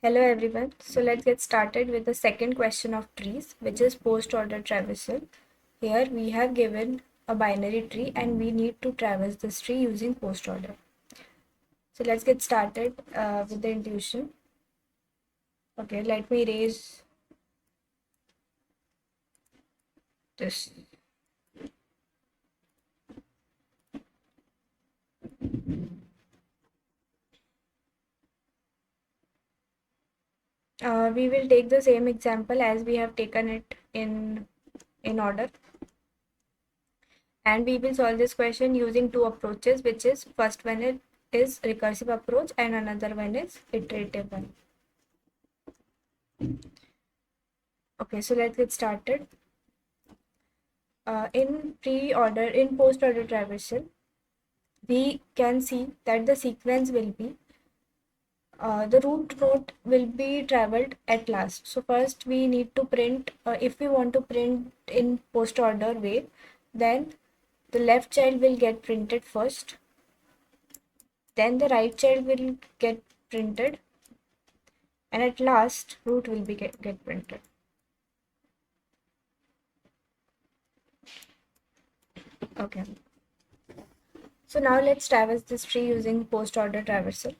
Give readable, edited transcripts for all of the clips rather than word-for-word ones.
Hello everyone. So let's get started with the second question of trees, which is post-order traversal. Here we have given a binary tree and we need to traverse this tree using post-order. So let's get started with the intuition. Okay, let me erase this. We will take the same example as we have taken it in order. And we will solve this question using two approaches, which is first one is recursive approach and another one is iterative one. Okay, so let's get started. In post-order traversal, we can see that the sequence will be the root node will be traveled at last. So first we need to print, if we want to print in post-order way, then the left child will get printed first, then the right child will get printed, and at last root will be get printed. Okay. So now let's traverse this tree using post-order traversal.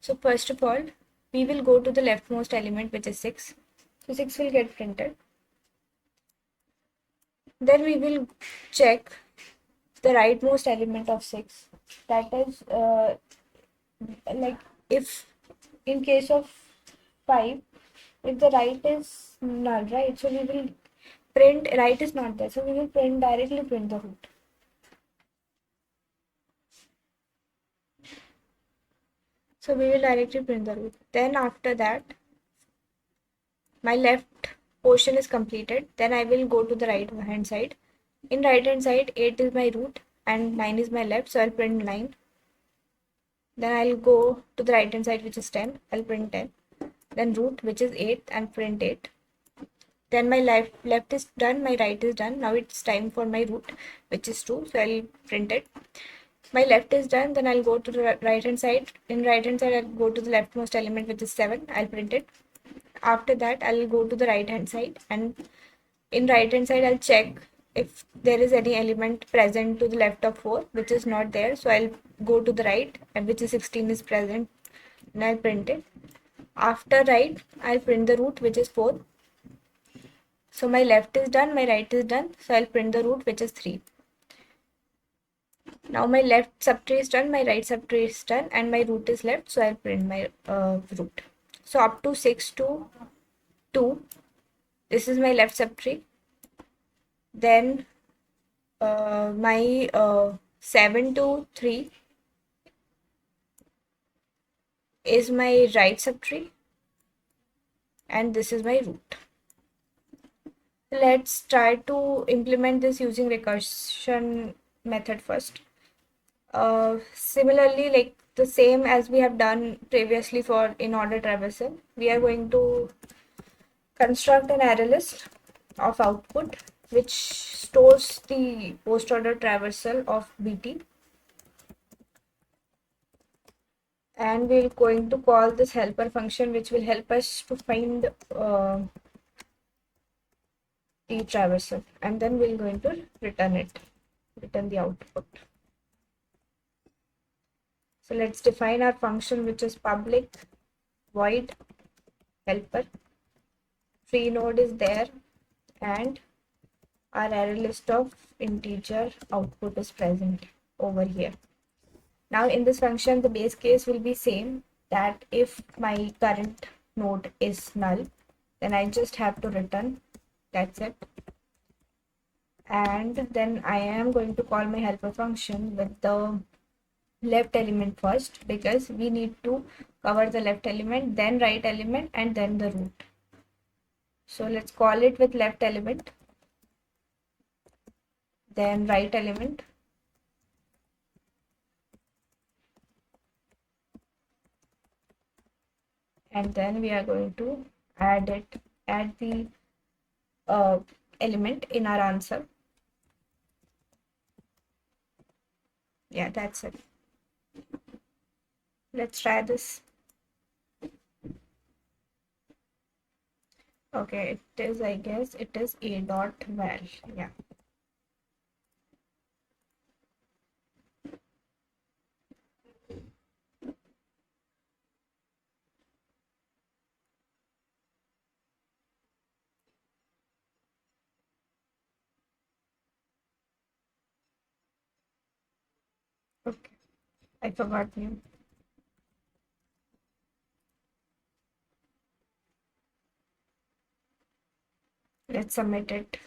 So first of all, we will go to the leftmost element, which is 6. So 6 will get printed. Then we will check the rightmost element of 6. That is like if in case of 5, if the right is null, right? So we will print right is not there. So we will directly print the root. So we will directly print the root. Then after that, my left portion is completed. Then I will go to the right hand side. In right hand side, 8 is my root and 9 is my left, so I'll print 9. Then I'll go to the right hand side, which is 10. I'll print 10. Then root, which is 8, and print 8. Then my left is done, my right is done. Now it's time for my root, which is 2, so I'll print it. My left is done, then I'll go to the right hand side. In right hand side, I'll go to the leftmost element, which is 7. I'll print it. After that, I'll go to the right hand side, and in right hand side, I'll check if there is any element present to the left of 4, which is not there. So I'll go to the right, and which is 16 is present, and I'll print it. After right, I'll print the root, which is 4. So my left is done, my right is done. So I'll print the root, which is 3. Now my left subtree is done, my right subtree is done, and my root is left. So I'll print my root. So up to 6 to 2, this is my left subtree. Then my 7 to 3 is my right subtree, and this is my root. Let's try to implement this using recursion method first. Similarly, like the same as we have done previously for in order traversal, we are going to construct an array list of output which stores the post order traversal of BT, and we're going to call this helper function, which will help us to find the traversal, and then we're going to return the output. So let's define our function, which is public void helper. Free node is there, and our array list of integer output is present over here. Now in this function, the base case will be same, that if my current node is null, then I just have to return, that's it. And then I am going to call my helper function with the left element first, because we need to cover the left element, then right element, and then the root. So let's call it with left element, then right element, and then we are going to add the element in our answer. Yeah, that's it. Let's try this. Okay, it is, I guess, it is a dot val. Yeah. Okay, I forgot you. Let's submit it.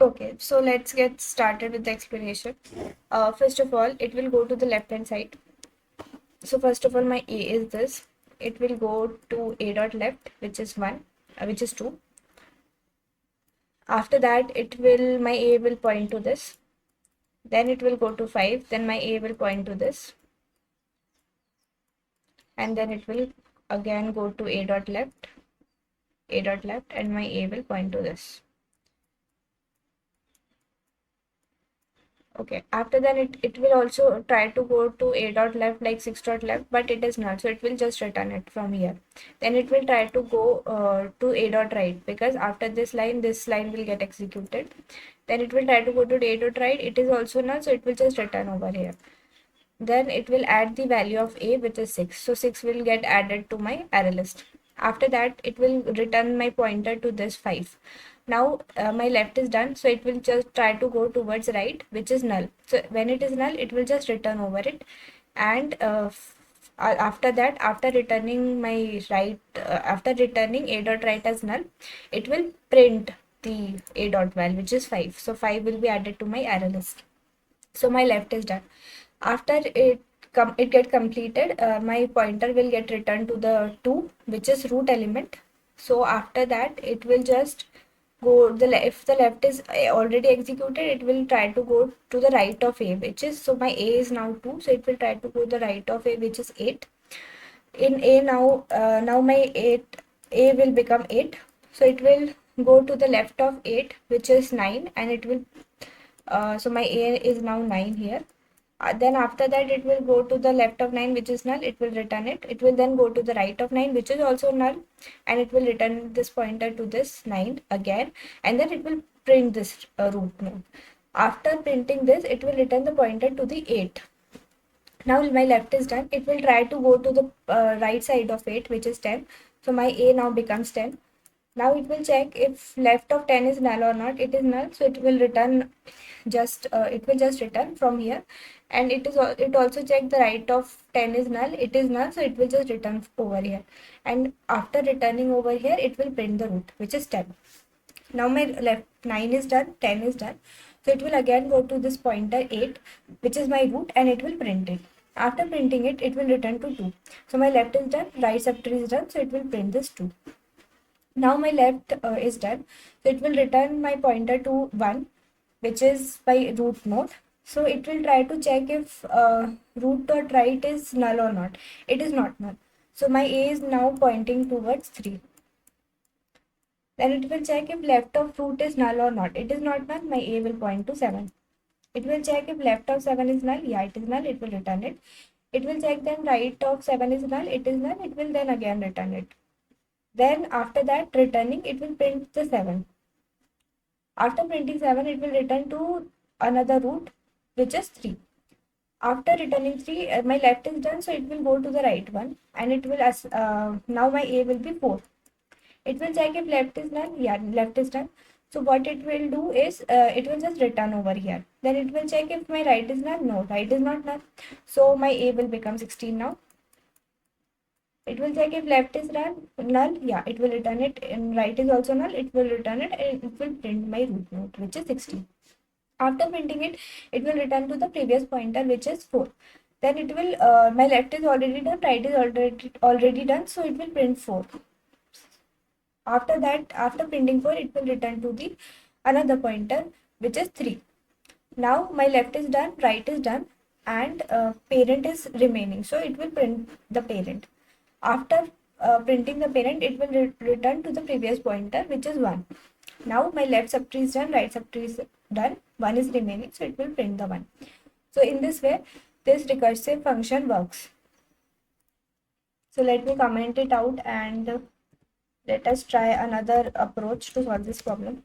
Okay, so let's get started with the explanation. First of all, it will go to the left hand side. So first of all, my A is this. It will go to A dot left, which is 1, which is 2. After that, my A will point to this. Then it will go to 5. Then my A will point to this. And then it will again go to A dot left, and my A will point to this. Okay, after that it will also try to go to A dot left like 6 dot left, but it is not, so it will just return it from here. Then it will try to go to A dot right, because after this line will get executed. Then it will try to go to A dot right, it is also not, so it will just return over here. Then it will add the value of A, which is 6, so 6 will get added to my array list. After that, it will return my pointer to this 5. Now my left is done, so it will just try to go towards right, which is null. So when it is null, it will just return over it. And after that, after returning after returning A dot right as null, it will print the A dot val, which is 5. So 5 will be added to my array list. So my left is done. After it get completed, my pointer will get returned to the 2, which is root element. So after that, it will just go if the left is already executed, it will try to go to the right of A, which is, so my A is now 2, so it will try to go to the right of A, which is 8. In A now, now my A will become 8, so it will go to the left of 8, which is 9, and it will so my A is now 9 here. Then after that, it will go to the left of 9, which is null. It will return it. It will then go to the right of 9, which is also null, and it will return this pointer to this 9 again, and then it will print this root node. After printing this, it will return the pointer to the 8. Now my left is done. It will try to go to the right side of 8, which is 10. So my A now becomes 10. Now it will check if left of 10 is null or not. It is null, so it will return it will just return from here. And it also check the right of 10 is null. It is null, so it will just return over here. And after returning over here, it will print the root, which is 10. Now my left 9 is done, 10 is done. So it will again go to this pointer 8, which is my root, and it will print it. After printing it, it will return to 2. So my left is done, right subtree is done, so it will print this 2. Now my left is done, so it will return my pointer to 1, which is by root node. So it will try to check if root dot right is null or not. It is not null, so my A is now pointing towards 3. Then it will check if left of root is null or not. It is not null, my A will point to 7. It will check if left of 7 is null. Yeah, it is null, it will return it. It will check then right of 7 is null. It is null, it will then again return it. Then after that, returning, it will print the 7. After printing 7, it will return to another root, which is 3. After returning 3, my left is done, so it will go to the right one, and it will now my A will be 4. It will check if left is null. Yeah, left is done. So what it will do is it will just return over here. Then it will check if my right is null. No, right is not null. So my A will become 16 now. It will check if left is null. Yeah, it will return it. And right is also null. It will return it, and it will print my root node, which is 16. After printing it, it will return to the previous pointer, which is 4. Then it will, my left is already done, right is already done, so it will print 4. After that, after printing 4, it will return to the another pointer, which is 3. Now my left is done, right is done, and parent is remaining, so it will print the parent. After printing the parent, it will return to the previous pointer, which is 1. Now my left subtree is done, right subtree is done, 1 is remaining, so it will print the 1. So in this way, this recursive function works. So let me comment it out and let us try another approach to solve this problem.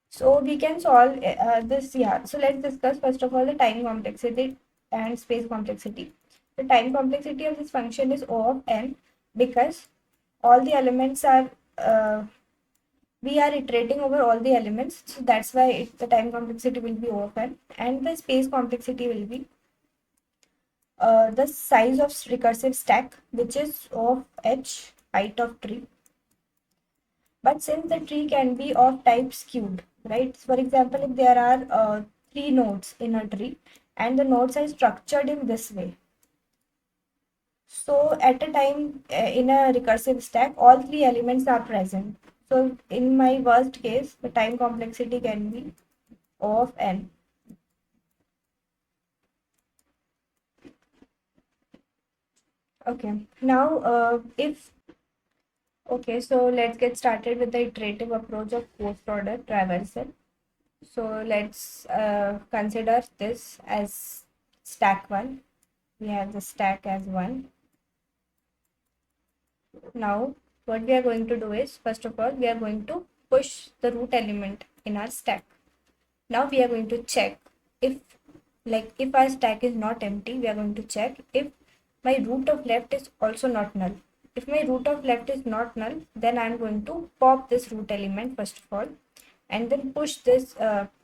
So we can solve this, yeah. So let's discuss first of all the time complexity and space complexity. The time complexity of this function is O of n because all the elements are, we are iterating over all the elements. So that's why the time complexity will be O of n, and the space complexity will be the size of recursive stack, which is O of h, height of tree. But since the tree can be of type skewed, right? For example, if there are 3 nodes in a tree and the nodes are structured in this way. So at a time in a recursive stack, all 3 elements are present. So in my worst case, the time complexity can be O of n. Okay, now okay, so let's get started with the iterative approach of post-order traversal. So let's consider this as stack 1. We have the stack as 1. Now what we are going to do is, first of all, we are going to push the root element in our stack. Now we are going to check if, like, if our stack is not empty, we are going to check if my root of left is also not null. If my root of left is not null, then I am going to pop this root element first of all, and then push this,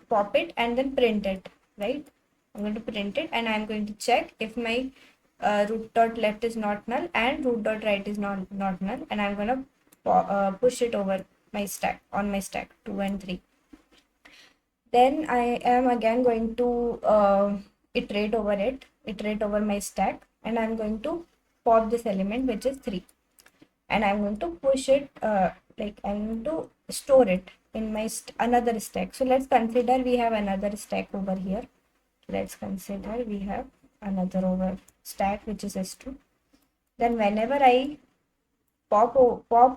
pop it and then print it, right? I'm going to print it and I'm going to check if my root dot left is not null and root dot right is not null, and I'm going to push it over my stack, on my stack 2 and 3. Then I am again going to iterate over my stack, and I'm going to pop this element which is 3, and I'm going to push it, like I'm going to store it in my another stack. So let's consider we have another stack over here. Let's consider we have another over stack which is S2. Then whenever I pop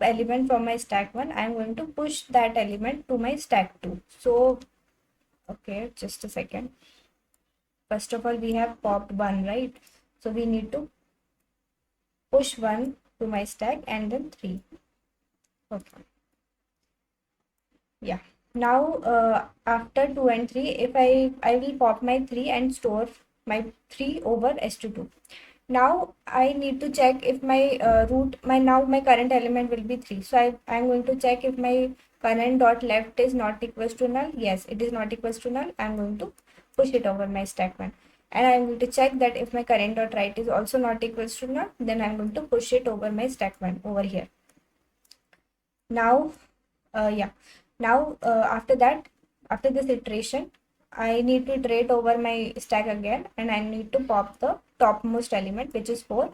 element from my stack 1, I'm going to push that element to my stack 2. So okay, just a second. First of all, we have popped 1, right? So we need to push 1 to my stack and then 3. Okay. Yeah. Now after 2 and 3, if I will pop my 3 and store my 3 over S2. Now I need to check if my my current element will be 3. So I'm going to check if my current dot left is not equals to null. Yes, it is not equals to null. I'm going to push it over my stack 1. And I'm going to check that if my current dot right is also not equals to null, then I'm going to push it over my stack 1 over here. Now yeah, now after that, after this iteration, I need to iterate over my stack again, and I need to pop the topmost element which is 4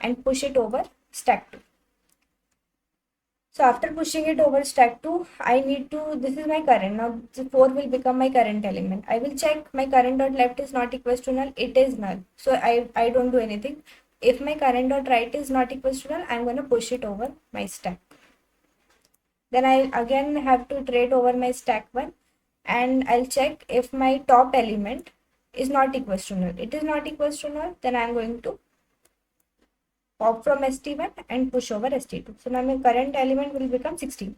and push it over stack 2. So after pushing it over stack 2, I need to, this is my current, now the 4 will become my current element. I will check my current dot left is not equals to null, it is null. So I don't do anything. If my current dot right is not equals to null, I'm going to push it over my stack. Then I again have to iterate over my stack 1, and I'll check if my top element is not equals to null. It is not equals to null, then I'm going to pop from ST1 and push over ST2. So now my current element will become 16.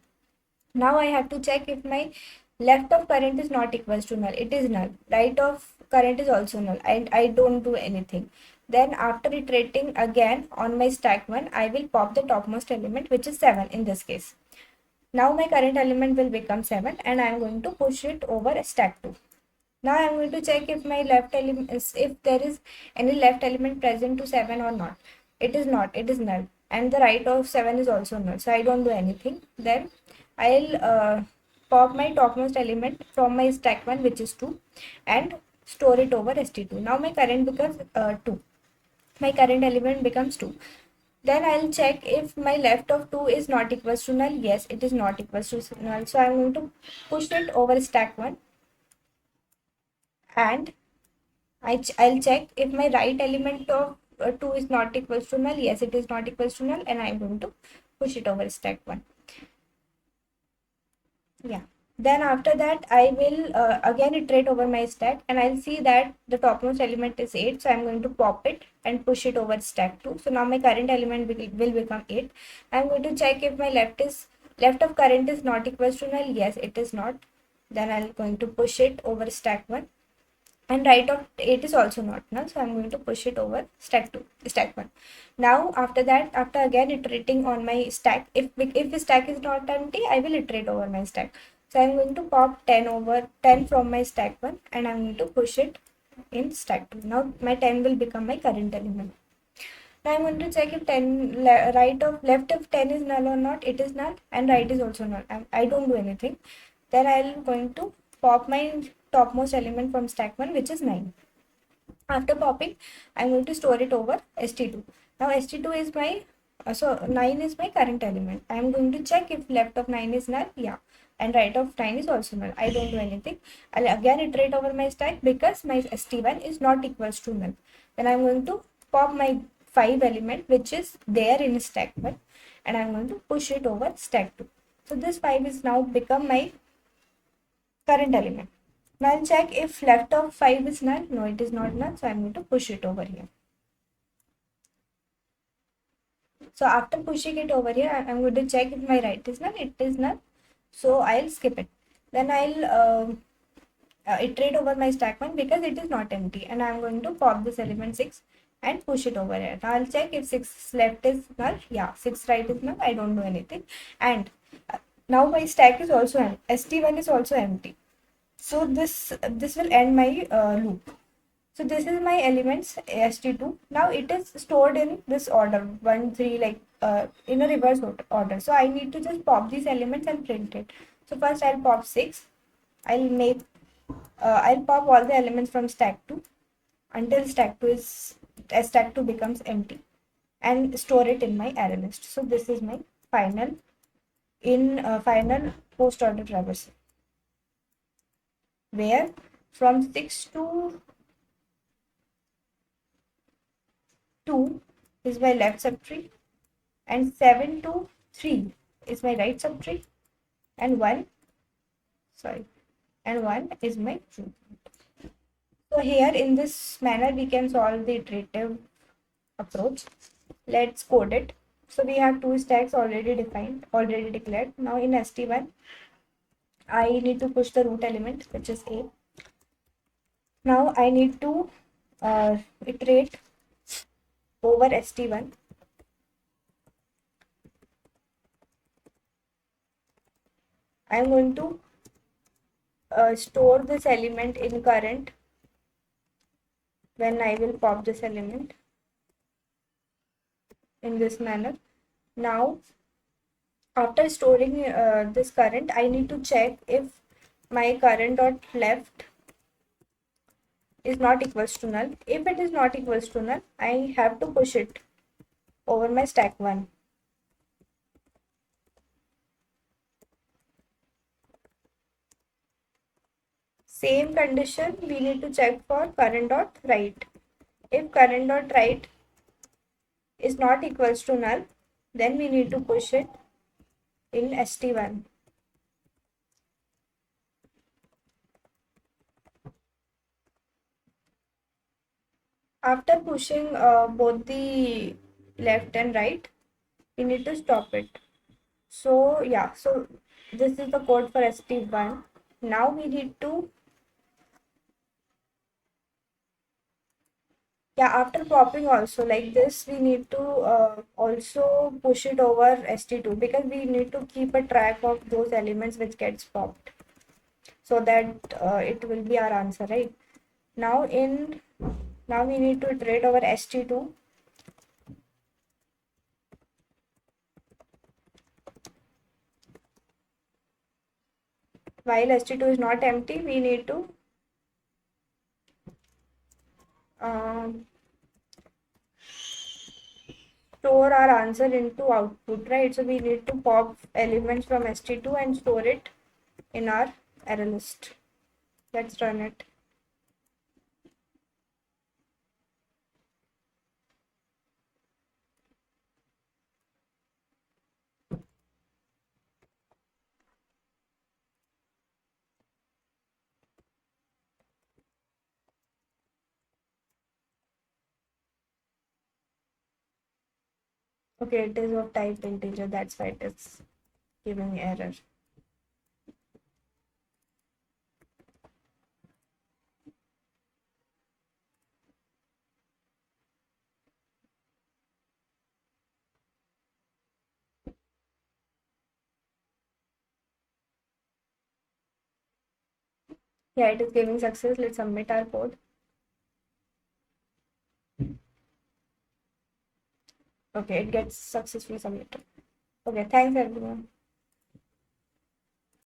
Now I have to check if my left of current is not equals to null. It is null. Right of current is also null. I don't do anything. Then after iterating again on my stack 1, I will pop the topmost element, which is 7 in this case. Now my current element will become 7, and I am going to push it over stack 2. Now I am going to check if my left element is, if there is any left element present to 7 or not. It is not, it is null, and the right of 7 is also null, so I don't do anything. Then I'll pop my topmost element from my stack 1, which is 2, and store it over ST2. Now my current becomes 2. My current element becomes 2. Then I'll check if my left of 2 is not equals to null. Yes, it is not equals to null. So I'm going to push it over stack 1, and I'll check if my right element of 2 is not equals to null. Yes, it is not equals to null, and I'm going to push it over stack 1. Yeah. Then after that, I will again iterate over my stack, and I'll see that the topmost element is 8. So I'm going to pop it and push it over stack 2. So now my current element will become 8. I'm going to check if my left of current is not equals to null. Yes, it is not. Then I'm going to push it over stack 1. And right of 8 is also not null, so I'm going to push it over stack 1. Now after that, after again iterating on my stack, if the stack is not empty, I will iterate over my stack. So I'm going to pop 10 from my stack 1, and I'm going to push it in stack 2. Now my 10 will become my current element. Now I'm going to check if left of 10 is null or not. It is null, and right is also null. I don't do anything. Then I'm going to pop my topmost element from stack 1, which is 9. After popping, I'm going to store it over st2. Now st2 is my 9 is my current element. I'm going to check if left of 9 is null. Yeah, and right of 9 is also null. I don't do anything. I'll again iterate over my stack because my st1 is not equals to null. Then I'm going to pop my 5 element, which is there in stack 1, and I'm going to push it over stack 2. So this 5 is now become my current element. Now I'll check if left of 5 is null. No, it is not null, so I'm going to push it over here. So after pushing it over here, I'm going to check if my right is null. It is null, so I'll skip it. Then I'll iterate over my stack 1 because it is not empty, and I'm going to pop this element 6 and push it over here. Now I'll check if 6 left is null. Yeah, 6 right is null. I don't do anything. And now my stack is also empty. st1 is also empty. So this will end my loop. So this is my elements st2. Now it is stored in this order 1 3, like in a reverse order. So I need to just pop these elements and print it. So first I'll pop 6. I'll pop all the elements from stack 2 until stack 2 becomes empty, and store it in my array list. So this is my final post order traversal, where from 6 to 2 is my left subtree, and 7 to 3 is my right subtree, and 1 is my true. So here in this manner we can solve the iterative approach. Let's code it. So we have two stacks already declared. Now in st1, I need to push the root element, which is a. Now I need to iterate over st1. I'm going to store this element in current when I will pop this element in this manner. Now after storing this current, I need to check if my current dot left is not equals to null. If it is not equals to null, I have to push it over my stack 1. Same condition we need to check for current dot right. If current dot right is not equals to null, then we need to push it in st1. After pushing both the left and right, we need to stop it. So yeah, so this is the code for st1. Now we need to, yeah, after popping also like this, we need to also push it over st2, because we need to keep a track of those elements which gets popped, so that it will be our answer, right? Now we need to iterate over st2. While st2 is not empty, we need to store our answer into output, right? So we need to pop elements from st2 and store it in our array list. Let's run it. Okay, it is of type integer, that's why it is giving error. Yeah, it is giving success. Let's submit our code. Okay, it gets successfully submitted. Okay, thanks everyone.